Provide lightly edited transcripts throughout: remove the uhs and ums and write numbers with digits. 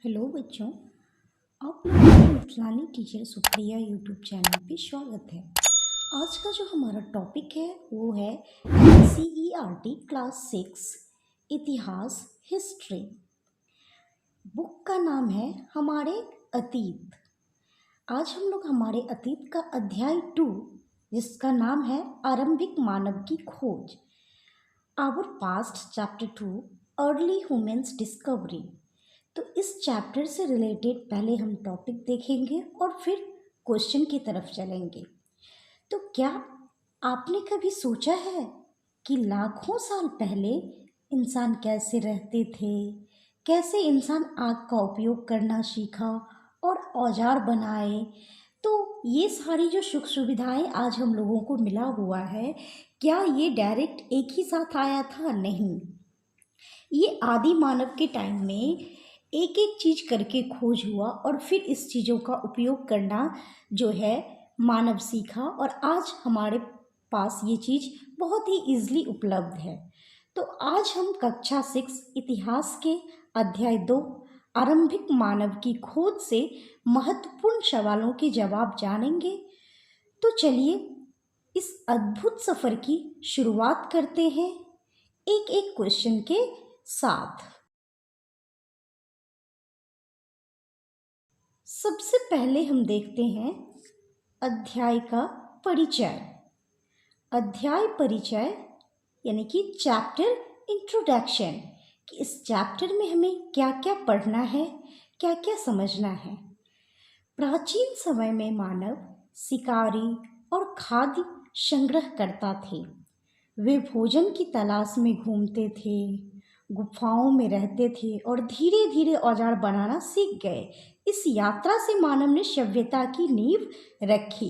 Hello बच्चों, आप लोगों का मिथलानी टीचर सुप्रिया यूट्यूब चैनल पे स्वागत है। आज का जो हमारा टॉपिक है वो है NCERT क्लास 6 इतिहास हिस्ट्री। बुक का नाम है हमारे अतीत। आज हम लोग हमारे अतीत का अध्याय 2 जिसका नाम है आरंभिक मानव की खोज, our past chapter 2 early humans discovery. तो इस चैप्टर से रिलेटेड पहले हम टॉपिक देखेंगे और फिर क्वेश्चन की तरफ चलेंगे। तो क्या आपने कभी सोचा है कि लाखों साल पहले इंसान कैसे रहते थे, कैसे इंसान आग का उपयोग करना सीखा और औजार बनाए? तो ये सारी जो सुख सुविधाएं आज हम लोगों को मिला हुआ है, क्या ये डायरेक्ट एक ही साथ आया था? नहीं, ये आदि मानव के टाइम में एक एक चीज़ करके खोज हुआ और फिर इस चीज़ों का उपयोग करना जो है मानव सीखा और आज हमारे पास ये चीज़ बहुत ही ईजिली उपलब्ध है। तो आज हम कक्षा 6 इतिहास के अध्याय 2 आरंभिक मानव की खोज से महत्वपूर्ण सवालों के जवाब जानेंगे। तो चलिए इस अद्भुत सफ़र की शुरुआत करते हैं एक एक क्वेश्चन के साथ। सबसे पहले हम देखते हैं अध्याय का परिचय। अध्याय परिचय यानी कि चैप्टर इंट्रोडक्शन, कि इस चैप्टर में हमें क्या क्या पढ़ना है, क्या क्या समझना है। प्राचीन समय में मानव शिकारी और खाद्य संग्रह करता थे। वे भोजन की तलाश में घूमते थे, गुफाओं में रहते थे और धीरे धीरे औजार बनाना सीख गए। इस यात्रा से मानव ने सभ्यता की नींव रखी।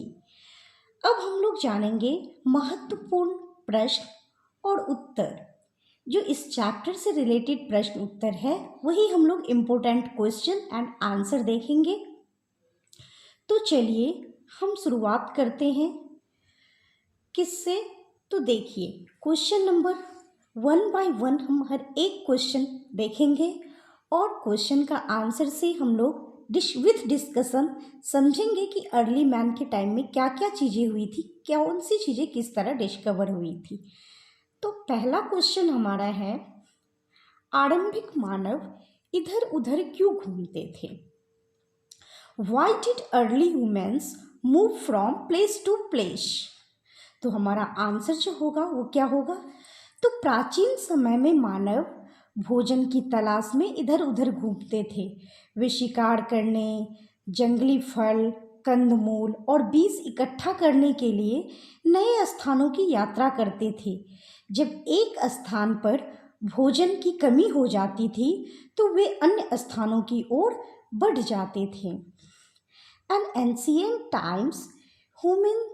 अब हम लोग जानेंगे महत्वपूर्ण प्रश्न और उत्तर। जो इस चैप्टर से रिलेटेड प्रश्न उत्तर है वही हम लोग इम्पोर्टेंट क्वेश्चन एंड आंसर देखेंगे। तो चलिए हम शुरुआत करते हैं किससे। तो देखिए क्वेश्चन नंबर 1 बाय 1 हम हर एक क्वेश्चन देखेंगे और क्वेश्चन का आंसर से हम लोग विथ डिस्कशन समझेंगे कि अर्ली मैन के टाइम में क्या क्या चीज़ें हुई थी, कौन सी चीज़ें किस तरह डिस्कवर हुई थी। तो पहला क्वेश्चन हमारा है, आरंभिक मानव इधर उधर क्यों घूमते थे? Why did early humans move from place to place? तो हमारा आंसर जो होगा वो क्या होगा? तो प्राचीन समय में मानव भोजन की तलाश में इधर उधर घूमते थे। वे शिकार करने, जंगली फल, कंदमूल और बीज इकट्ठा करने के लिए नए स्थानों की यात्रा करते थे। जब एक स्थान पर भोजन की कमी हो जाती थी तो वे अन्य स्थानों की ओर बढ़ जाते थे। In ancient times, humans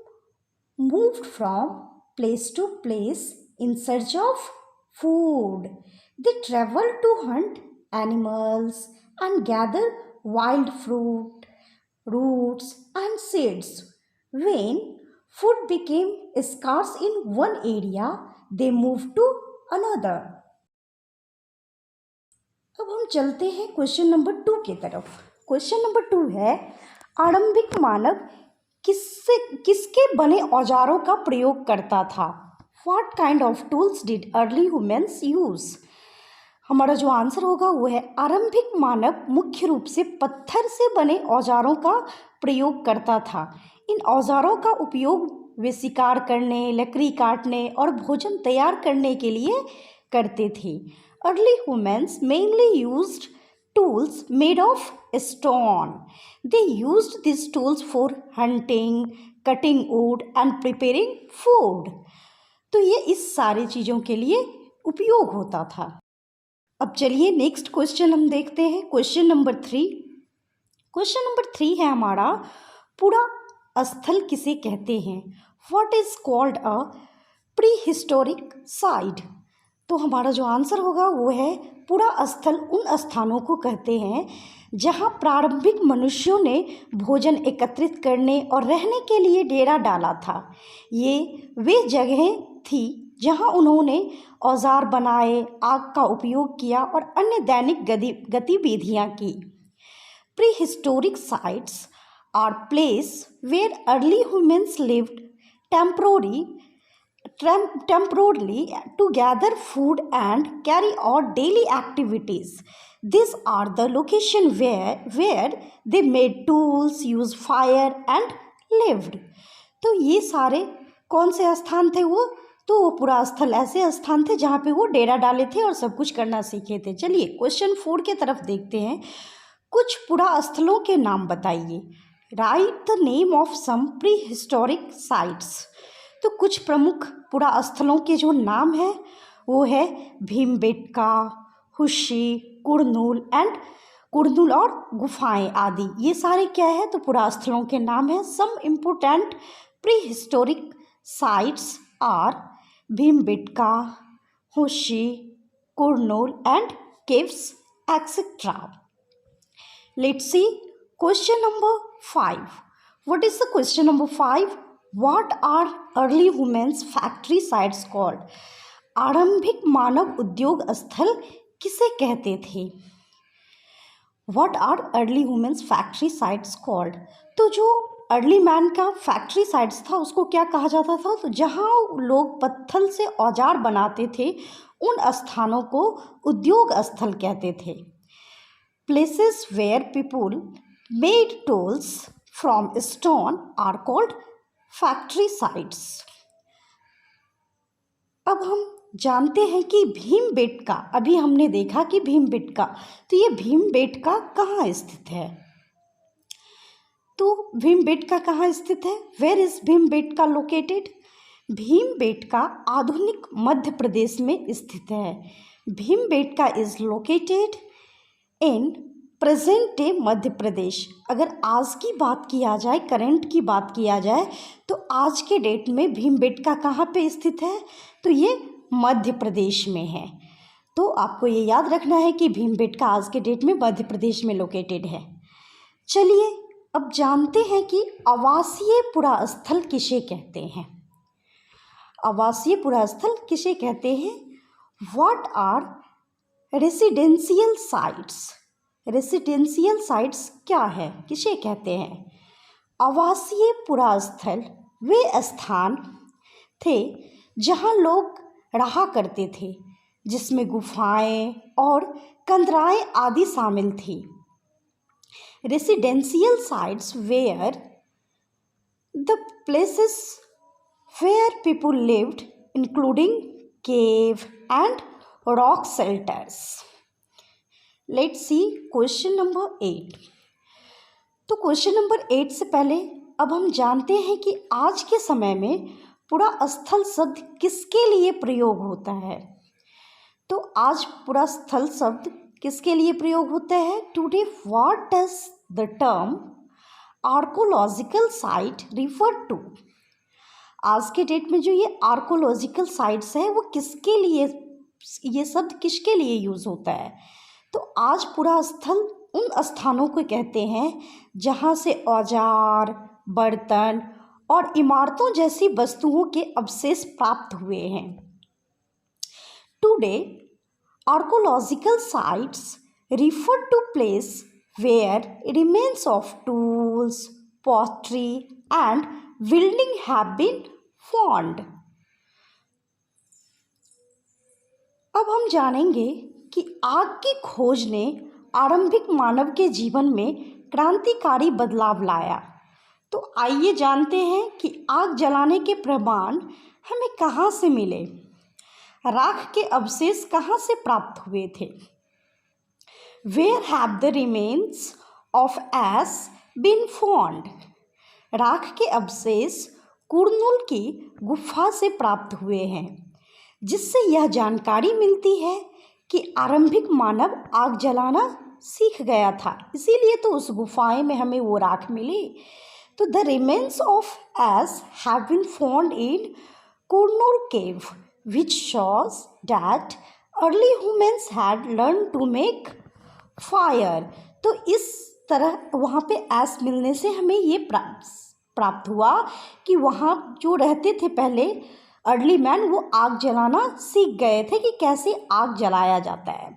moved from place to place in search of food. They traveled to hunt animals and gather wild fruit, roots and seeds. When food became scarce in one area, they moved to another. अब हम चलते हैं question number 2 की तरफ। Question number 2 है, आरंभिक मानव किसके बने औजारों का प्रयोग करता था? What kind of tools did early humans use? हमारा जो आंसर होगा वो है, आरंभिक मानव मुख्य रूप से पत्थर से बने औजारों का प्रयोग करता था। इन औजारों का उपयोग वे शिकार करने, लकड़ी काटने और भोजन तैयार करने के लिए करते थे। Early humans mainly used tools made of stone. They used these tools for hunting, cutting wood and preparing food. तो ये इस सारी चीज़ों के लिए उपयोग होता था। अब चलिए नेक्स्ट क्वेश्चन हम देखते हैं, क्वेश्चन नंबर 3। क्वेश्चन नंबर 3 है हमारा, पूरा स्थल किसे कहते हैं? What is called a prehistoric site? तो हमारा जो आंसर होगा वो है, पूरा स्थल उन स्थानों को कहते हैं जहां प्रारंभिक मनुष्यों ने भोजन एकत्रित करने और रहने के लिए डेरा डाला था। ये वे जगहें थी जहां उन्होंने औजार बनाए, आग का उपयोग किया और अन्य दैनिक गतिविधियां की। prehistoric sites are places where early humans lived temporarily to gather food and carry out daily activities. These are the location where they made tools, used fire and lived. तो ये सारे कौन से स्थान थे वो? तो वो पुरा स्थल ऐसे स्थान थे जहाँ पे वो डेरा डाले थे और सब कुछ करना सीखे थे। चलिए क्वेश्चन 4 के तरफ देखते हैं। कुछ पुरा स्थलों के नाम बताइए। Write the name of some pre historic sites. तो कुछ प्रमुख पुरा स्थलों के जो नाम है वो है भीमबेटका, हुस्सी, कुरनूल और गुफाएं आदि। ये सारे क्या है? तो पुरा स्थलों के नाम है। Some important pre historic sites are Bhimbetka, Hunsgi, Kurnool and caves, etc. Let's see question number 5. What is the question number 5? What are early humans factory sites called? आरंभिक मानव उद्योग स्थल किसे कहते थे? What are early humans factory sites called? तो जो early man का factory sites था उसको क्या कहा जाता था? तो जहाँ लोग पत्थर से औजार बनाते थे उन स्थानों को उद्योग स्थल कहते थे। Places where people made tools from stone are called factory sites. अब हम जानते हैं कि भीमबेटका, अभी हमने देखा कि भीमबेटका, तो ये भीमबेटका कहाँ स्थित है? तो भीमबेटका कहाँ स्थित है? Where is Bhimbetka located? Bhimbetka आधुनिक मध्य प्रदेश में स्थित है। Bhimbetka is located in present day Madhya Pradesh. अगर आज की बात किया जाए, करंट की बात किया जाए, तो आज के डेट में भीमबेटका कहाँ पे स्थित है? तो ये मध्य प्रदेश में है। तो आपको ये याद रखना है कि भीमबेटका आज के डेट में मध्य प्रदेश में लोकेटेड है। चलिए अब जानते हैं कि आवासीय पुरा स्थल किसे कहते हैं। आवासीय पुरा स्थल किसे कहते हैं? What are residential sites? Residential sites क्या है, किसे कहते हैं? आवासीय पुरा स्थल वे स्थान थे जहाँ लोग रहा करते थे, जिसमें गुफाएं और कंदराएं आदि शामिल थी। Residential sites were the places where people lived, including cave and rock shelters. Let's see question number 8. तो क्वेश्चन नंबर 8 से पहले अब हम जानते हैं कि आज के समय में पुरा स्थल शब्द किसके लिए प्रयोग होता है। तो आज पुरा स्थल शब्द किसके लिए प्रयोग होता है? Today what does the term archaeological site refer to? आज के डेट में जो ये आर्कोलॉजिकल साइट्स है वो किसके लिए, ये शब्द किसके लिए यूज होता है? तो आज पुरा स्थल उन स्थानों को कहते हैं जहाँ से औजार, बर्तन और इमारतों जैसी वस्तुओं के अवशेष प्राप्त हुए हैं। Today archaeological sites refer to place where remains of tools, pottery and building have been found. अब हम जानेंगे कि आग की खोज ने आरंभिक मानव के जीवन में क्रांतिकारी बदलाव लाया। तो आइए जानते हैं कि आग जलाने के प्रमाण हमें कहाँ से मिले, राख के अवशेष कहाँ से प्राप्त हुए थे। Where have the remains of ash been found? राख के अवशेष कुरनूल की गुफा से प्राप्त हुए हैं, जिससे यह जानकारी मिलती है कि आरंभिक मानव आग जलाना सीख गया था, इसीलिए तो उस गुफाएं में हमें वो राख मिली। तो the remains of ash have been found in Kurnool cave which shows that early humans had learned to make fire. तो इस तरह वहाँ पे ऐश मिलने से हमें ये प्राप्त हुआ कि वहाँ जो रहते थे पहले अर्ली मैन, वो आग जलाना सीख गए थे कि कैसे आग जलाया जाता है।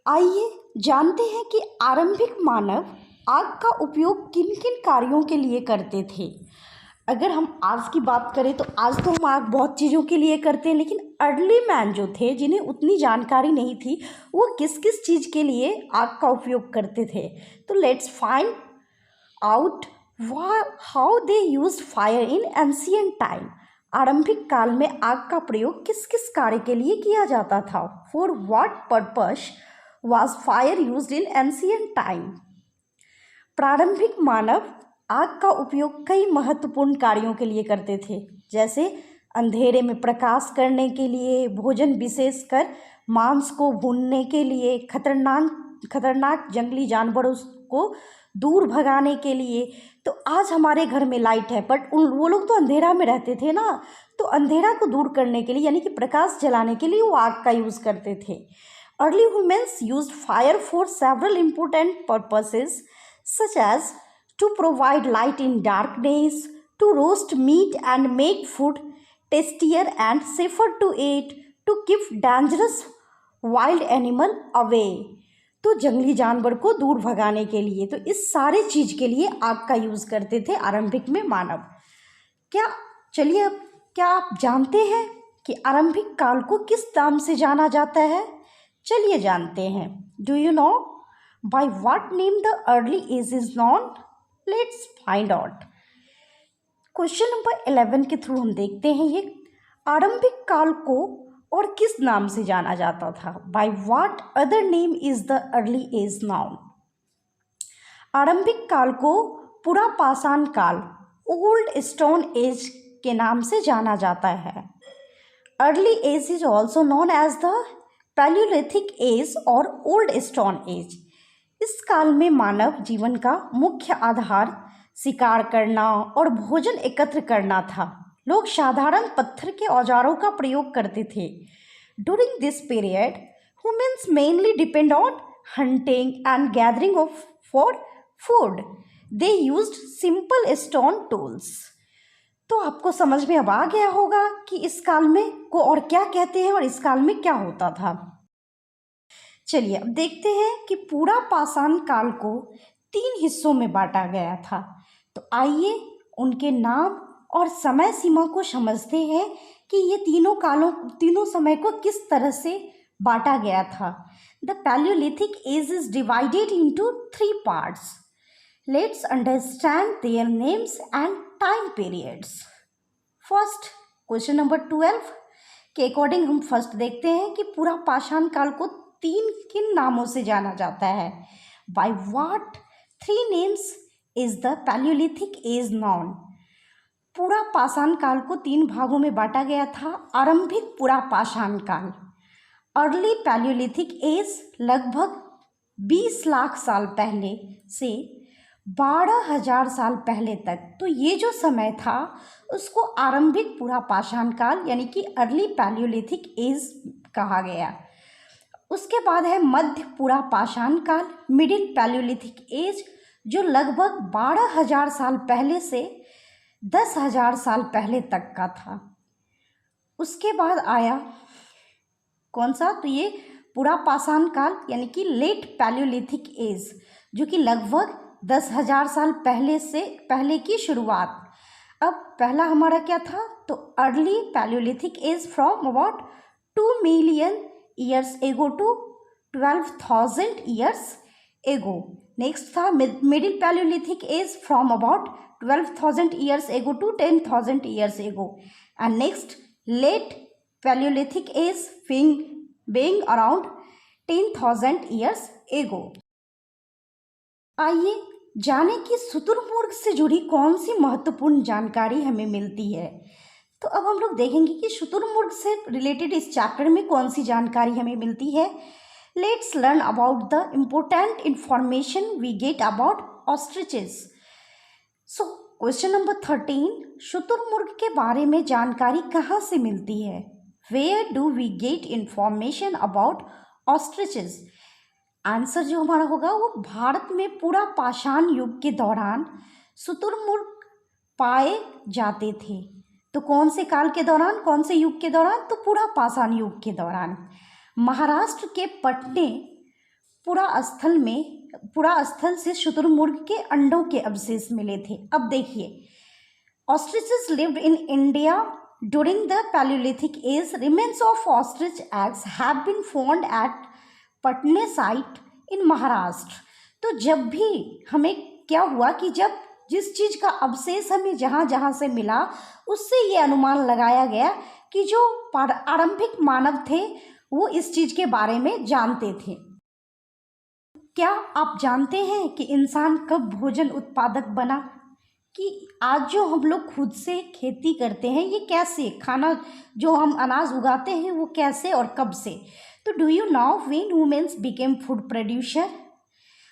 आइए जानते हैं कि आरंभिक मानव आग का उपयोग किन किन कार्यों के लिए करते थे। अगर हम आज की बात करें तो आज तो हम आग बहुत चीज़ों के लिए करते हैं, लेकिन अर्ली मैन जो थे, जिन्हें उतनी जानकारी नहीं थी, वो किस किस चीज़ के लिए आग का उपयोग करते थे। तो let's find out how they used fire in ancient time. आरंभिक काल में आग का प्रयोग किस किस कार्य के लिए किया जाता था। For what purpose was fire used in ancient time। प्रारंभिक मानव आग का उपयोग कई महत्वपूर्ण कार्यों के लिए करते थे, जैसे अंधेरे में प्रकाश करने के लिए, भोजन विशेषकर मांस को भूनने के लिए, खतरनाक जंगली जानवरों को दूर भगाने के लिए। तो आज हमारे घर में लाइट है, बट वो लोग तो अंधेरा में रहते थे ना, तो अंधेरा को दूर करने के लिए यानी कि प्रकाश जलाने के लिए वो आग का यूज़ करते थे। Early humans used fire for several important purposes, such as to provide light in darkness, to roast meat and make food tastier and safer to eat, to keep dangerous wild animal away। तो जंगली जानवर को दूर भगाने के लिए, तो इस सारे चीज़ के लिए आग का यूज़ करते थे आरंभिक में मानव। चलिए अब क्या आप जानते हैं कि आरंभिक काल को किस नाम से जाना जाता है? चलिए जानते हैं। Do you know by what name the early age is known? Let's find out. Question number 11 के थ्रू हम देखते हैं ये आरंभिक काल को और किस नाम से जाना जाता था। By what other name is the early age known? आरंभिक काल को पूरा पाषाण काल, ओल्ड स्टोन एज के नाम से जाना जाता है। Early age is also known as the Palaeolithic age और ओल्ड स्टोन एज। इस काल में मानव जीवन का मुख्य आधार शिकार करना और भोजन एकत्र करना था। लोग साधारण पत्थर के औजारों का प्रयोग करते थे। During this period humans mainly depend on hunting and gathering of for food. They used simple stone tools. तो आपको समझ में अब आ गया होगा कि इस काल में को और क्या कहते हैं और इस काल में क्या होता था। चलिए अब देखते हैं कि पूरा पाषाण काल को 3 हिस्सों में बांटा गया था। तो आइए उनके नाम और समय सीमा को समझते हैं कि ये तीनों समय को किस तरह से बांटा गया था। The Palaeolithic age is divided into 3 parts. Let's understand their names and time periods. First, question number 12 के अकॉर्डिंग हम फर्स्ट देखते हैं कि पूरा पाषाण काल को 3 किन नामों से जाना जाता है। By what 3 names is the Palaeolithic age known? पूरा पाषाण काल को 3 भागों में बांटा गया था। आरंभिक पूरा पाषाण काल, अर्ली पैलियोलिथिक एज, लगभग 20 लाख साल पहले से 12,000 साल पहले तक। तो ये जो समय था उसको आरंभिक पूरा पाषाण काल यानी कि अर्ली पैलियोलिथिक एज कहा गया। उसके बाद है मध्य पूरा पाषाण काल, मिडिल पैलियोलिथिक एज, जो लगभग 12,000 साल पहले से 10,000 साल पहले तक का था। उसके बाद आया कौन सा? तो ये पूरा पाषाण काल यानी कि लेट पैलियोलिथिक एज, जो कि लगभग 10,000 साल पहले की शुरुआत। अब पहला हमारा क्या था? तो early palaeolithic age from about 2 million years ago to 12,000 years ago। Next था middle palaeolithic age from about 12,000 years ago to 10,000 years ago। And next late palaeolithic age being around 10,000 years ago। आइए जाने कि शुतुरमुर्ग से जुड़ी कौन सी महत्वपूर्ण जानकारी हमें मिलती है। तो अब हम लोग देखेंगे कि शुतुरमुर्ग से रिलेटेड इस चैप्टर में कौन सी जानकारी हमें मिलती है। Let's learn about the important information we get about ostriches. So question number 13, शुतुरमुर्ग के बारे में जानकारी कहाँ से मिलती है? Where do we get information about ostriches? Answer जो हमारा होगा वो भारत में पूरा पाषाण युग के दौरान शुतुरमुर्ग पाए जाते थे। तो कौन से काल के दौरान, कौन से युग के दौरान? तो पूरा पाषाण युग के दौरान। महाराष्ट्र के पटने पुरा स्थल से शुतुरमुर्ग के अंडों के अवशेष मिले थे। अब देखिए, ostriches lived in India during the Paleolithic age. Remains of ostrich eggs have been found at Patna site in Maharashtra. तो जब भी हमें क्या हुआ कि जब जिस चीज़ का अवशेष हमें जहाँ जहाँ से मिला, उससे ये अनुमान लगाया गया कि जो आरंभिक मानव थे वो इस चीज़ के बारे में जानते थे। क्या आप जानते हैं कि इंसान कब भोजन उत्पादक बना? कि आज जो हम लोग खुद से खेती करते हैं, ये कैसे खाना जो हम अनाज उगाते हैं वो कैसे और कब से? तो do you know when humans became food producer?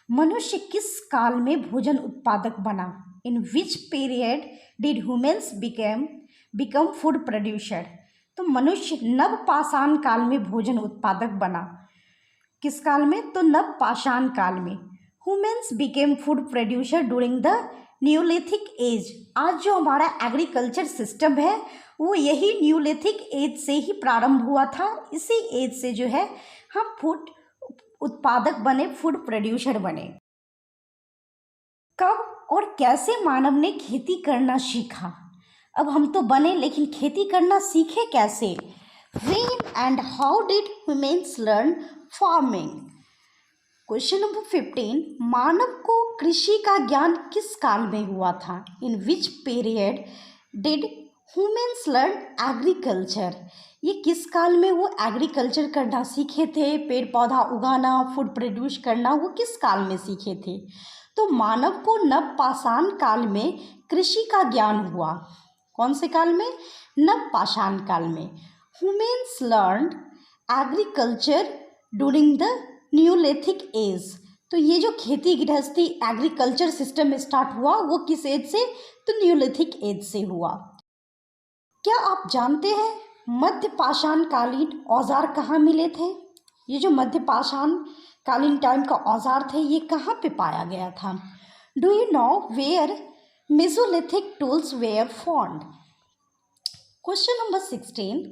मनुष्य किस काल में भोजन उत्पादक बना? In which period did humans become food producer? तो मनुष्य नवपाषाण काल में भोजन उत्पादक बना। किस काल में? तो नवपाषाण काल में। Humans became food producer during the neolithic as. आज जो हमारा एग्रीकल्चर सिस्टम है वो यही न्यूलिथिक एज से ही प्रारंभ हुआ था। इसी एज से जो है हम फूड उत्पादक बने, फूड प्रोड्यूसर बने। कब और कैसे मानव ने खेती करना सीखा? अब हम तो बने, लेकिन खेती करना सीखे कैसे? When and how did humans learn farming? Question number 15, मानव को कृषि का ज्ञान किस काल में हुआ था? In which period did humans learn agriculture? ये किस काल में वो एग्रीकल्चर करना सीखे थे? पेड़ पौधा उगाना, फूड प्रोड्यूस करना, वो किस काल में सीखे थे? तो मानव को नवपाषाण काल में कृषि का ज्ञान हुआ। कौन से काल में? नवपाषाण काल में। Humans learned agriculture during the neolithic age. तो ये जो खेती गृहस्थी एग्रीकल्चर सिस्टम स्टार्ट हुआ वो किस एज से? तो न्यूलिथिक एज से हुआ। क्या आप जानते हैं मध्यपाषाण कालीन औजार कहाँ मिले थे? ये जो मध्यपाषाण कालीन टाइम का औजार थे ये कहाँ पे पाया गया था? Do you know where mesolithic tools were found? Question number 16,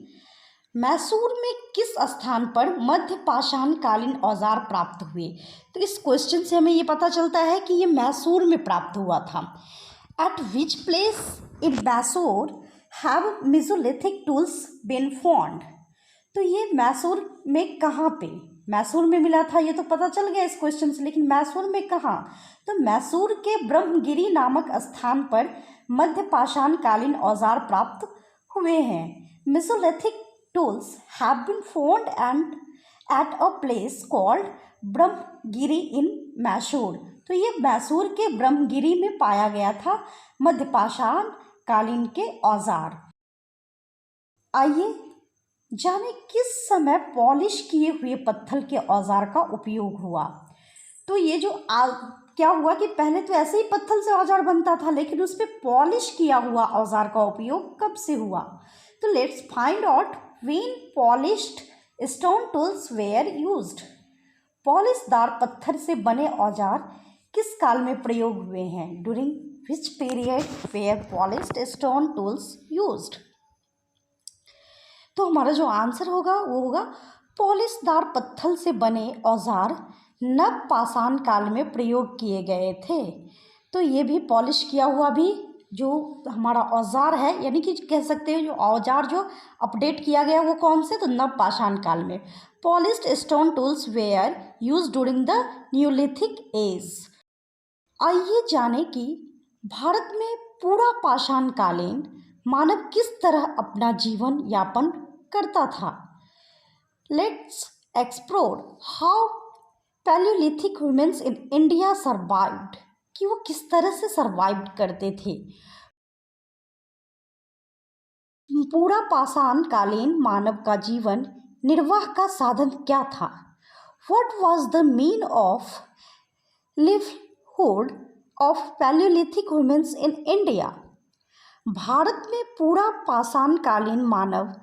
Mysore में किस स्थान पर मध्यपाषाण कालीन औजार प्राप्त हुए? तो इस क्वेश्चन से हमें ये पता चलता है कि ये मैसूर में प्राप्त हुआ था। At which place in Mysore have mesolithic tools been found? तो ये मैसूर में कहाँ पे? मैसूर में मिला था ये तो पता चल गया इस क्वेश्चन से, लेकिन मैसूर में कहाँ? तो मैसूर के ब्रह्मगिरी नामक स्थान पर मध्यपाषाण कालीन औजार प्राप्त हुए हैं। Mesolithic tools have been found and at a place called Brahmagiri in Mysore. तो ये मैसूर के ब्रह्मगिरी में पाया गया था मध्यपाषाण कालीन के औजार। आइए जाने किस समय पॉलिश किए हुए पत्थर के औजार का उपयोग हुआ? तो ये जो क्या हुआ कि पहले तो ऐसे ही पत्थर से औजार बनता था, लेकिन उस पर पॉलिश किया हुआ औजार का उपयोग कब से हुआ? तो let's find out when polished stone tools were used। पॉलिशदार पत्थर से बने औजार किस काल में प्रयोग हुए हैं? during which period were polished stone tools used? तो हमारा जो आंसर होगा वो होगा पॉलिशदार पत्थर से बने औजार नवपाषाण काल में प्रयोग किए गए थे। तो ये भी पॉलिश किया हुआ भी जो हमारा औजार है, यानी कि कह सकते हैं जो औजार जो अपडेट किया गया वो कौन से? तो नवपाषाण काल में। Polished stone tools were used during the neolithic age. आइए जाने कि भारत में पूरा पाषाण कालीन मानव किस तरह अपना जीवन यापन करता था। Let's explore how Palaeolithic humans in India survived, कि वो किस तरह से सर्वाइव करते थे। पूरा पाषाण कालीन मानव का जीवन निर्वाह का साधन क्या था? What was the mean of livelihood of Palaeolithic humans in India? Bharat में पूरा पाषाण कालीन मानव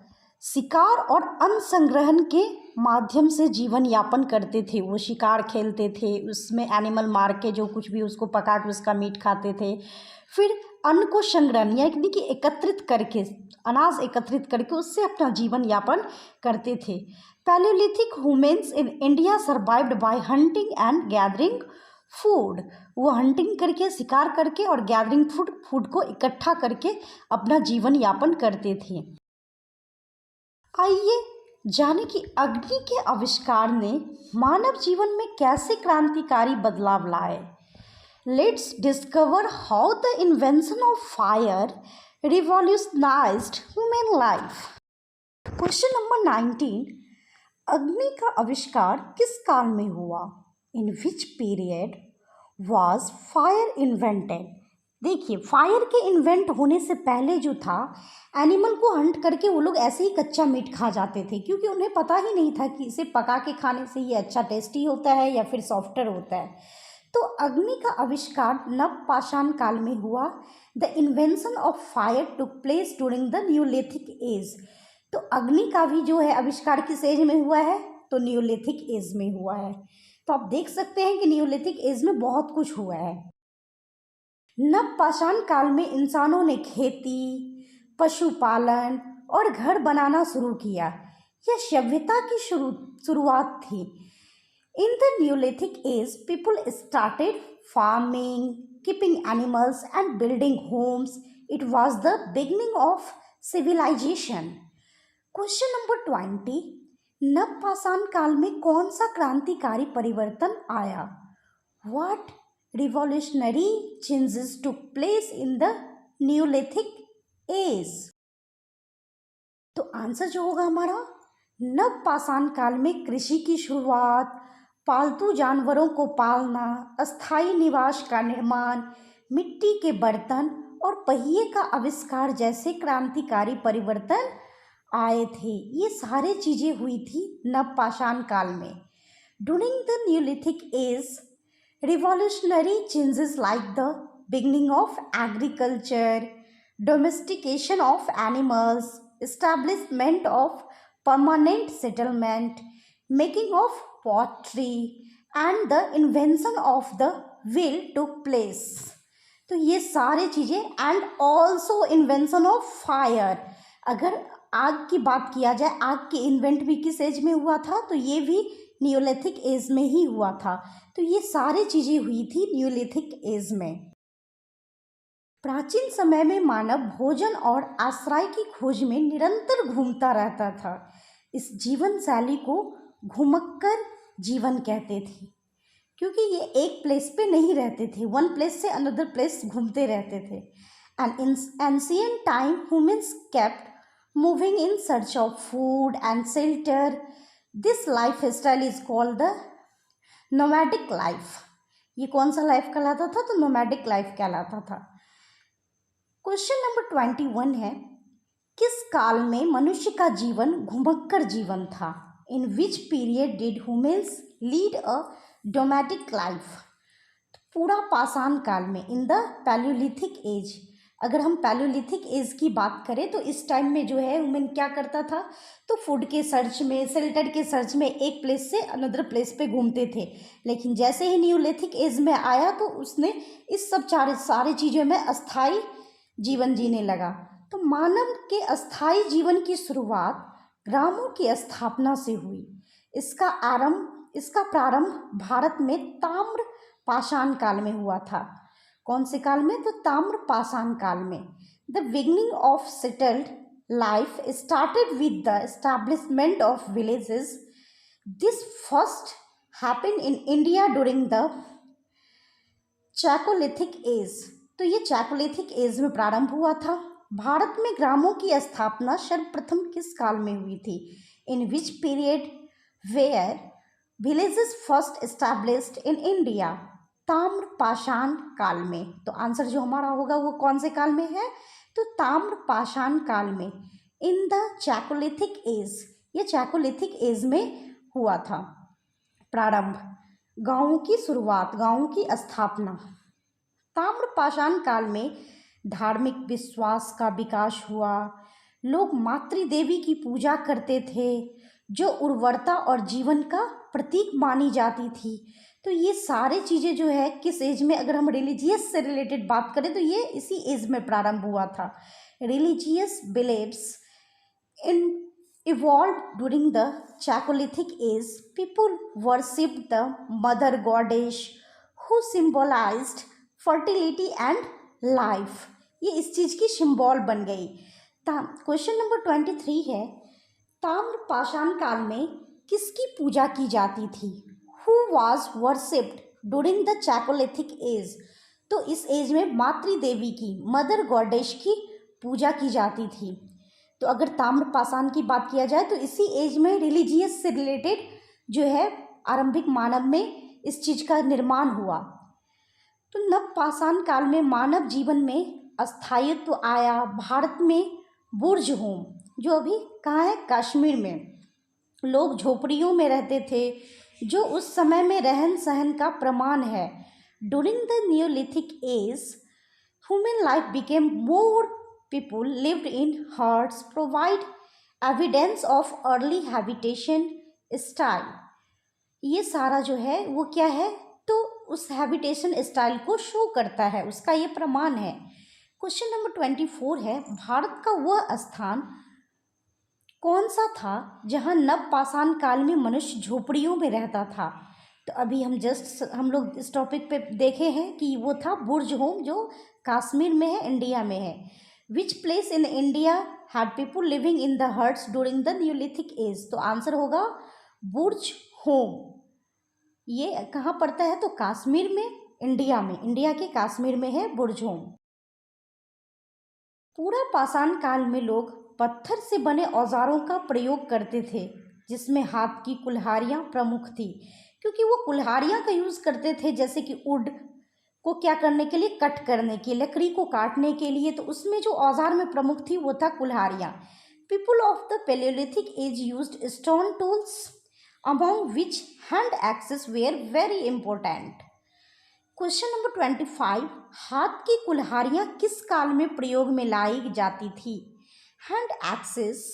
शिकार और अन्न संग्रहण के माध्यम से जीवन यापन करते थे। वो शिकार खेलते थे, उसमें एनिमल मार के जो कुछ भी उसको पका के उसका मीट खाते थे। फिर अन्न को संग्रहण यानी कि एकत्रित करके, अनाज एकत्रित करके उससे अपना जीवन यापन करते थे। Palaeolithic humans in India survived bye hunting and gathering food. वो हंटिंग करके, शिकार करके और गैदरिंग फूड को इकट्ठा करके अपना जीवन यापन करते थे। आइए जाने कि अग्नि के आविष्कार ने मानव जीवन में कैसे क्रांतिकारी बदलाव लाए। Let's discover how the invention of fire revolutionised human life. Question number 19, अग्नि का आविष्कार किस काल में हुआ? In which period was fire invented? देखिए, फायर के इन्वेंट होने से पहले जो था, एनिमल को हंट करके वो लोग ऐसे ही कच्चा मीट खा जाते थे, क्योंकि उन्हें पता ही नहीं था कि इसे पका के खाने से ये अच्छा टेस्टी होता है या फिर सॉफ्टर होता है। तो अग्नि का आविष्कार नवपाषाण काल में हुआ। The invention of fire took place during the neolithic age. तो अग्नि का भी जो है आविष्कार किस एज में हुआ है? तो न्यूलिथिक एज में हुआ है। तो आप देख सकते हैं कि न्यूलिथिक एज में बहुत कुछ हुआ है। नवपाषाण काल में इंसानों ने खेती, पशुपालन और घर बनाना शुरू किया। यह सभ्यता की शुरुआत थी। In the neolithic age people started farming, keeping animals and building homes. It was the beginning of civilisation. Question number 20, नवपाषाण काल में कौन सा क्रांतिकारी परिवर्तन आया? What revolutionary changes took place in the neolithic age? तो आंसर जो होगा हमारा, नवपाषाण काल में कृषि की शुरुआत, पालतू जानवरों को पालना, अस्थायी निवास का निर्माण, मिट्टी के बर्तन और पहिए का आविष्कार जैसे क्रांतिकारी परिवर्तन आए थे। ये सारे चीज़ें हुई थी नवपाषाण काल में। During the neolithic as revolutionary changes like the beginning of agriculture, domestication of animals, establishment of permanent settlement, making of pottery and the invention of the wheel took place. तो ये सारे चीज़ें and also invention of fire. अगर आग की बात किया जाए, आग के इन्वेंट भी किस एज में हुआ था? तो ये भी न्यूलिथिक एज में ही हुआ था। तो ये सारी चीज़ें हुई थी न्यूलिथिक एज में। प्राचीन समय में मानव भोजन और आश्रय की खोज में निरंतर घूमता रहता था। इस जीवन शैली को घुमक्कर जीवन कहते थे, क्योंकि ये एक प्लेस पे नहीं रहते थे, वन प्लेस से अनदर प्लेस घूमते रहते थे। And in ancient time humans kept moving in search of food and shelter. This life style is called the nomadic life. ये कौन सा लाइफ कहलाता था? तो नोमैडिक लाइफ कहलाता था। क्वेश्चन नंबर 21 है, किस काल में मनुष्य का जीवन घुमक्कर जीवन था? In which period did humans lead a nomadic life? पूरा पाषाण काल में, इन द पैलियोलिथिक एज। अगर हम पैलियोलिथिक एज की बात करें तो इस टाइम में जो है ह्यूमन क्या करता था? तो फूड के सर्च में, शेल्टर के सर्च में एक प्लेस से अनदर प्लेस पे घूमते थे। लेकिन जैसे ही न्यूलिथिक एज में आया तो उसने इस सब सारे चीज़ों में अस्थाई जीवन जीने लगा। तो मानव के अस्थाई जीवन की शुरुआत ग्रामों की स्थापना से हुई। इसका प्रारंभ भारत में ताम्र पाषाण काल में हुआ था। कौन से काल में? तो ताम्र पाषाण काल में। The beginning of settled life started with the establishment of villages. This first happened in India during the chalcolithic age. तो ये चैकोलिथिक एज में प्रारंभ हुआ था। भारत में ग्रामों की स्थापना सर्वप्रथम किस काल में हुई थी? In which period were villages first established in India? ताम्र पाषाण काल में। तो आंसर जो हमारा होगा वो कौन से काल में है? तो ताम्र पाषाण काल में, इन द चैकोलिथिक एज। ये चैकोलिथिक एज में हुआ था प्रारंभ, गांवों की शुरुआत, गांवों की स्थापना। ताम्र पाषाण काल में धार्मिक विश्वास का विकास हुआ। लोग मातृदेवी की पूजा करते थे, जो उर्वरता और जीवन का प्रतीक मानी जाती थी। तो ये सारे चीज़ें जो है किस एज में, अगर हम रिलीजियस से रिलेटेड बात करें तो ये इसी एज में प्रारंभ हुआ था। Religious believes in evolved during the Chalcolithic age. People worshipped the mother goddess who symbolized fertility and life. ये इस चीज की सिंबल बन गई। क्वेश्चन नंबर 23 है, ताम्र पाषाण काल में किसकी पूजा की जाती थी? Who was worshipped during the chalcolithic age? तो इस एज में मातृ देवी की, मदर गॉडेश की पूजा की जाती थी। तो अगर ताम्र पाषाण की बात किया जाए तो इसी एज में रिलीजियस से रिलेटेड जो है आरंभिक मानव में इस चीज का निर्माण हुआ। तो नव पाषाण काल में मानव जीवन में अस्थायित्व आया। भारत में बुर्ज होम, जो अभी कहाँ है, कश्मीर में, लोग झोपड़ियों में रहते थे, जो उस समय में रहन सहन का प्रमाण है। During the neolithic as human life became more, people lived in huts, provide evidence of early habitation style। ये सारा जो है वो क्या है, तो उस हैबिटेशन स्टाइल को शो करता है, उसका ये प्रमाण है। क्वेश्चन नंबर 24 है, भारत का वह स्थान कौन सा था जहां नव पाषाण काल में मनुष्य झोपड़ियों में रहता था? तो अभी हम लोग इस टॉपिक पे देखे हैं कि वो था बुर्ज होम, जो कश्मीर में है, इंडिया में है। विच place in India had people living in the huts during the neolithic age? तो आंसर होगा बुर्ज होम। ये कहाँ पड़ता है? तो कश्मीर में, इंडिया में, इंडिया के कश्मीर में है बुर्ज होम। पूरा पाषाण काल में लोग पत्थर से बने औजारों का प्रयोग करते थे, जिसमें हाथ की कुल्हाड़ियाँ प्रमुख थी, क्योंकि वो कुल्हाड़ियाँ का यूज़ करते थे, जैसे कि वुड को क्या करने के लिए, कट करने के, लकड़ी को काटने के लिए। तो उसमें जो औजार में प्रमुख थी वो था कुल्हाड़ियाँ। People of the palaeolithic age used stone tools, among which hand axes were very important. Question number 25, हाथ की कुल्हाड़ियाँ किस काल में प्रयोग में लाई जाती थी? Hand axes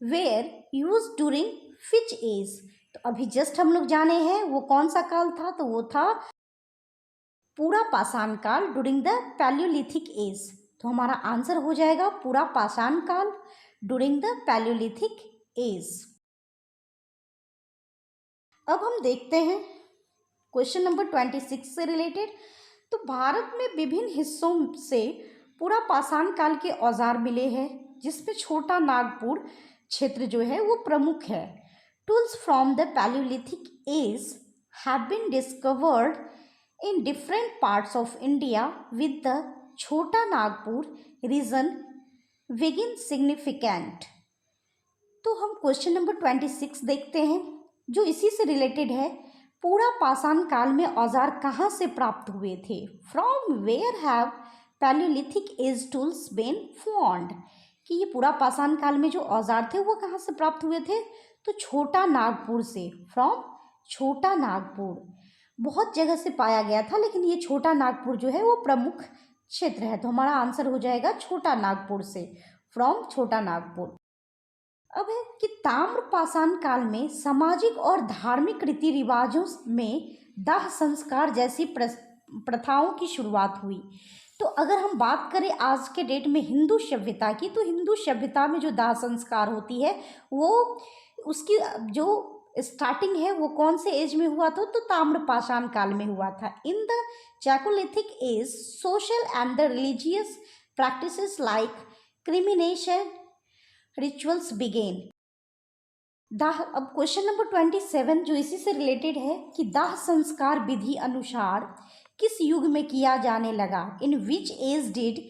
were use during which age? तो अभी जस्ट हम लोग जाने हैं वो कौन सा काल था, तो वो था पूरा पाषाण काल, ड्यूरिंग द पैलियोलिथिक एज। तो हमारा आंसर हो जाएगा पूरा पाषाण काल, ड्यूरिंग द पैलियोलिथिक एज। अब हम देखते हैं क्वेश्चन नंबर 26 से रिलेटेड। तो भारत में विभिन्न हिस्सों से पूरा पाषाण काल के औजार मिले हैं, जिसमें छोटा नागपुर क्षेत्र जो है वो प्रमुख है। Tools from the Palaeolithic age have been discovered in different parts of India, with the Chota Nagpur region begin significant। तो हम क्वेश्चन नंबर 26 देखते हैं, जो इसी से रिलेटेड है। पूरा पाषाण काल में औजार कहाँ से प्राप्त हुए थे? From where have palaeolithic age tools been found? कि ये पूरा पाषाण काल में जो औजार थे वो कहाँ से प्राप्त हुए थे? तो छोटा नागपुर से, फ्रॉम छोटा नागपुर। बहुत जगह से पाया गया था, लेकिन ये छोटा नागपुर जो है वो प्रमुख क्षेत्र है। तो हमारा आंसर हो जाएगा छोटा नागपुर से, फ्रॉम छोटा नागपुर। अब है कि ताम्र पाषाण काल में सामाजिक और धार्मिक रीति रिवाजों में दाह संस्कार जैसी प्रथाओं की शुरुआत हुई। तो अगर हम बात करें आज के डेट में हिंदू सभ्यता की, तो हिंदू सभ्यता में जो दाह संस्कार होती है वो उसकी जो स्टार्टिंग है वो कौन से एज में हुआ था? तो ताम्र पाषाण काल में हुआ था। In the chalcolithic age social and the religious practices like cremation rituals began. दाह, अब क्वेश्चन नंबर 27 जो इसी से रिलेटेड है कि दाह संस्कार विधि अनुसार किस युग में किया जाने लगा? In which age did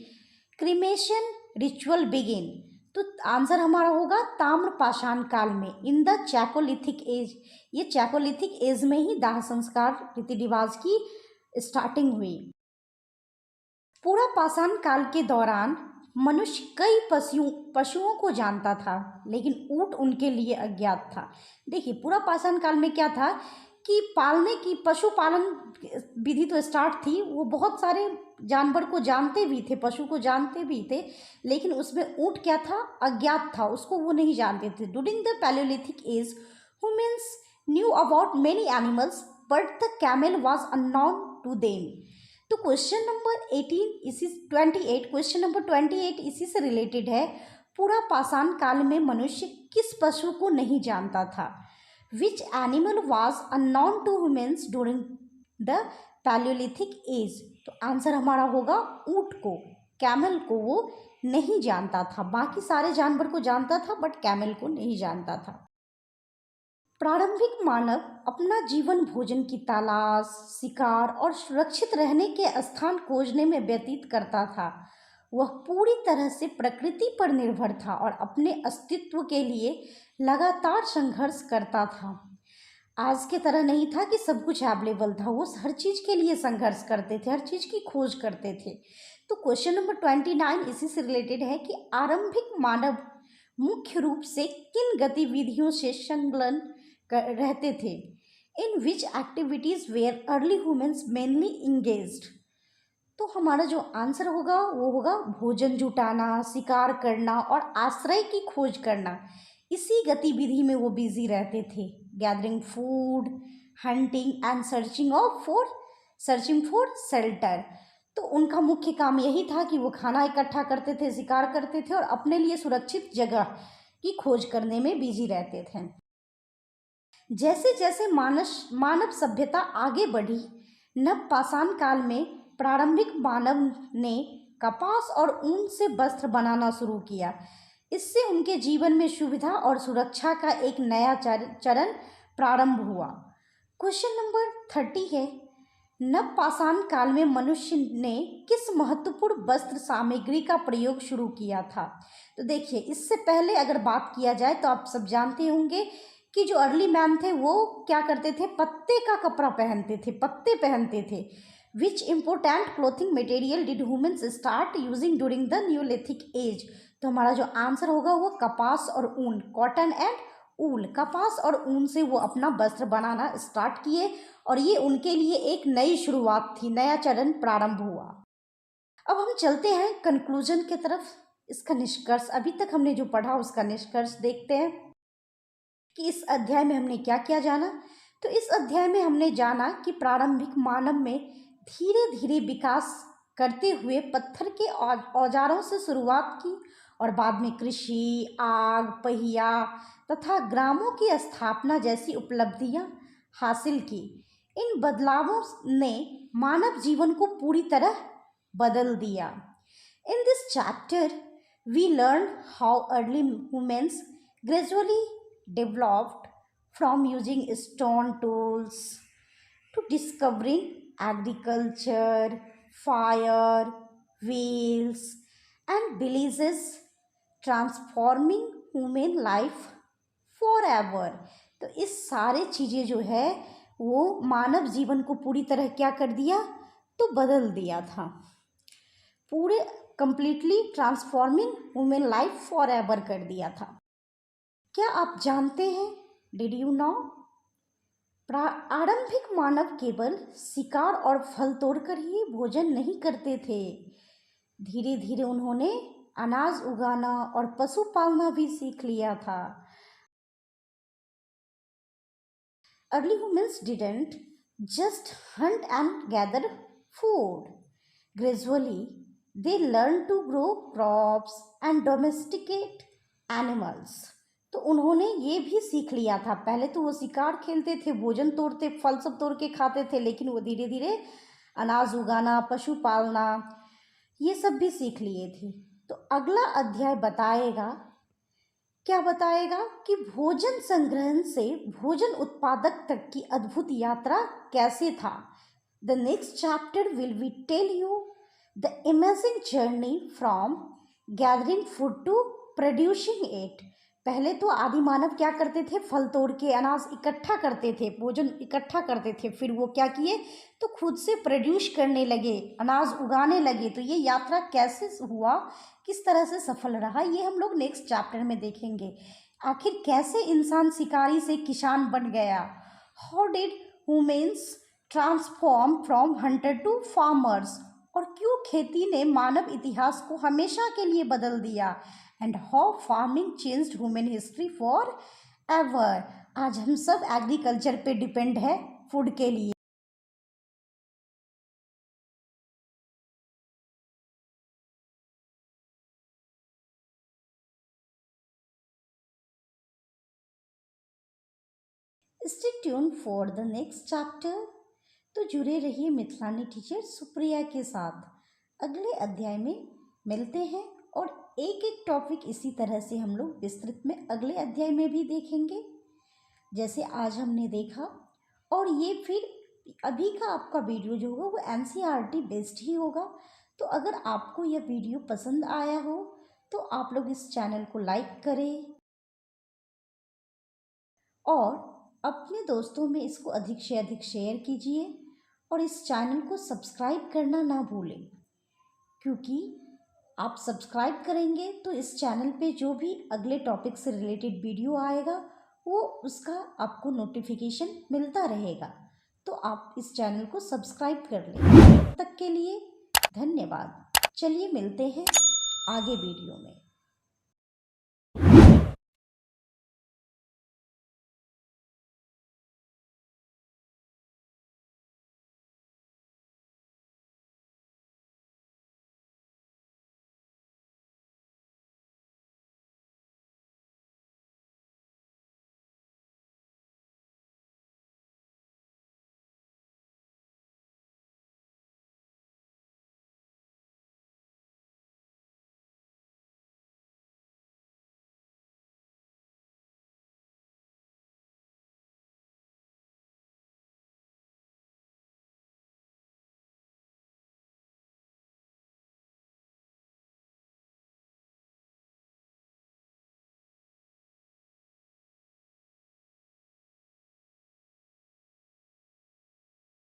cremation ritual begin? तो आंसर हमारा होगा ताम्र पाषाण काल में, इन द चैकोलिथिक एज। ये चैकोलिथिक एज में ही दाह संस्कार रीति रिवाज की स्टार्टिंग हुई। पूरा पाषाण काल के दौरान मनुष्य कई पशुओं को जानता था, लेकिन ऊंट उनके लिए अज्ञात था। देखिए, पूरा पाषाण काल में क्या था कि पालने की, पशुपालन विधि तो स्टार्ट थी, वो बहुत सारे जानवर को जानते भी थे, पशु को जानते भी थे, लेकिन उसमें ऊंट क्या था? अज्ञात था, उसको वो नहीं जानते थे। During the Palaeolithic age humans knew about many animals but the camel was unknown to them. तो क्वेश्चन नंबर 28 क्वेश्चन नंबर 28 इसी से रिलेटेड है। पूरा पाषाण काल में मनुष्य किस पशु को नहीं जानता था? Which animal was unknown to humans during the Palaeolithic age? तो आंसर हमारा होगा ऊंट को, कैमल को वो नहीं जानता था। बाकी सारे जानवर को जानता था बट कैमल को नहीं जानता था। प्रारंभिक मानव अपना जीवन भोजन की तलाश, शिकार और सुरक्षित रहने के स्थान खोजने में व्यतीत करता था। वह पूरी तरह से प्रकृति पर निर्भर था और अपने अस्तित्व के लिए लगातार संघर्ष करता था। आज के तरह नहीं था कि सब कुछ अवेलेबल था, वो हर चीज़ के लिए संघर्ष करते थे, हर चीज़ की खोज करते थे। तो क्वेश्चन नंबर 29 इसी से रिलेटेड है कि आरंभिक मानव मुख्य रूप से किन गतिविधियों से संलग्न रहते थे? In which activities were early humans mainly engaged? तो हमारा जो आंसर होगा वो होगा भोजन जुटाना, शिकार करना और आश्रय की खोज करना। इसी गतिविधि में वो बिजी रहते थे। Gathering food, hunting and searching for shelter. तो उनका मुख्य काम यही था कि वो खाना इकट्ठा करते थे, शिकार करते थे और अपने लिए सुरक्षित जगह की खोज करने में बिजी रहते थे। जैसे जैसे मानव सभ्यता आगे बढ़ी, नव पाषाण काल में प्रारंभिक मानव ने कपास और ऊन से वस्त्र बनाना शुरू किया। इससे उनके जीवन में सुविधा और सुरक्षा का एक नया चरण प्रारंभ हुआ। क्वेश्चन नंबर 30 है, नव पाषाण काल में मनुष्य ने किस महत्वपूर्ण वस्त्र सामग्री का प्रयोग शुरू किया था? तो देखिए, इससे पहले अगर बात किया जाए तो आप सब जानते होंगे कि जो अर्ली मैन थे वो क्या करते थे? पत्ते का कपड़ा पहनते थे, पत्ते पहनते थे। Which important clothing material did humans start using during the neolithic age? तो हमारा जो आंसर होगा वो कपास और ऊन, कॉटन एंड ऊल। कपास और ऊन से वो अपना वस्त्र बनाना स्टार्ट किए और ये उनके लिए एक नई शुरुआत थी, नया चरण प्रारंभ हुआ। अब हम चलते हैं कंक्लूजन की तरफ। इसका निष्कर्ष, अभी तक हमने जो पढ़ा उसका निष्कर्ष देखते हैं कि इस अध्याय में हमने क्या क्या जाना। तो इस अध्याय में हमने जाना कि प्रारंभिक मानव में धीरे धीरे विकास करते हुए पत्थर के औजारों से शुरुआत की और बाद में कृषि, आग, पहिया तथा ग्रामों की स्थापना जैसी उपलब्धियां हासिल की। इन बदलावों ने मानव जीवन को पूरी तरह बदल दिया। In this chapter we learn how early humans gradually developed from using stone tools to discovering agriculture, fire, wheels, and villages, transforming human life forever. तो इस सारे चीज़ें जो है वो मानव जीवन को पूरी तरह क्या कर दिया? तो बदल दिया था। पूरे completely transforming human life for ever कर दिया था। क्या आप जानते हैं? Did you know? आरंभिक मानव केवल शिकार और फल तोड़कर ही भोजन नहीं करते थे। धीरे धीरे उन्होंने अनाज उगाना और पशु पालना भी सीख लिया था। Early humans didn't just hunt and gather food. Gradually, they learned to grow crops and domesticate animals. तो उन्होंने ये भी सीख लिया था। पहले तो वो शिकार खेलते थे, भोजन तोड़ते, फल सब तोड़ के खाते थे, लेकिन वो धीरे धीरे अनाज उगाना, पशु पालना, ये सब भी सीख लिए थे। तो अगला अध्याय बताएगा, क्या बताएगा? कि भोजन संग्रहण से भोजन उत्पादक तक की अद्भुत यात्रा कैसे था। The next chapter will be tell you the amazing journey from gathering food to producing it. पहले तो आदि मानव क्या करते थे? फल तोड़ के अनाज इकट्ठा करते थे, भोजन इकट्ठा करते थे, फिर वो क्या किए? तो खुद से प्रोड्यूस करने लगे, अनाज उगाने लगे। तो ये यात्रा कैसे हुआ, किस तरह से सफल रहा, ये हम लोग नेक्स्ट चैप्टर में देखेंगे। आखिर कैसे इंसान शिकारी से किसान बन गया? How did humans transform from hunter to farmers? और क्यों खेती ने मानव इतिहास को हमेशा के लिए बदल दिया? And how farming changed human history for ever. आज हम सब एग्रीकल्चर पे डिपेंड है फूड के लिए। Stay tune for the next chapter. तो जुड़े रहिए मिथिलानी टीचर सुप्रिया के साथ। अगले अध्याय में मिलते हैं और एक एक टॉपिक इसी तरह से हम लोग विस्तृत में अगले अध्याय में भी देखेंगे, जैसे आज हमने देखा। और ये फिर अभी का आपका वीडियो जो होगा वो NCERT बेस्ड ही होगा। तो अगर आपको यह वीडियो पसंद आया हो तो आप लोग इस चैनल को लाइक करें और अपने दोस्तों में इसको अधिक से अधिक शेयर कीजिए और इस चैनल को सब्सक्राइब करना ना भूलें, क्योंकि आप सब्सक्राइब करेंगे तो इस चैनल पे जो भी अगले टॉपिक से रिलेटेड वीडियो आएगा वो उसका आपको नोटिफिकेशन मिलता रहेगा। तो आप इस चैनल को सब्सक्राइब कर लें। तब तक के लिए धन्यवाद। चलिए मिलते हैं आगे वीडियो में।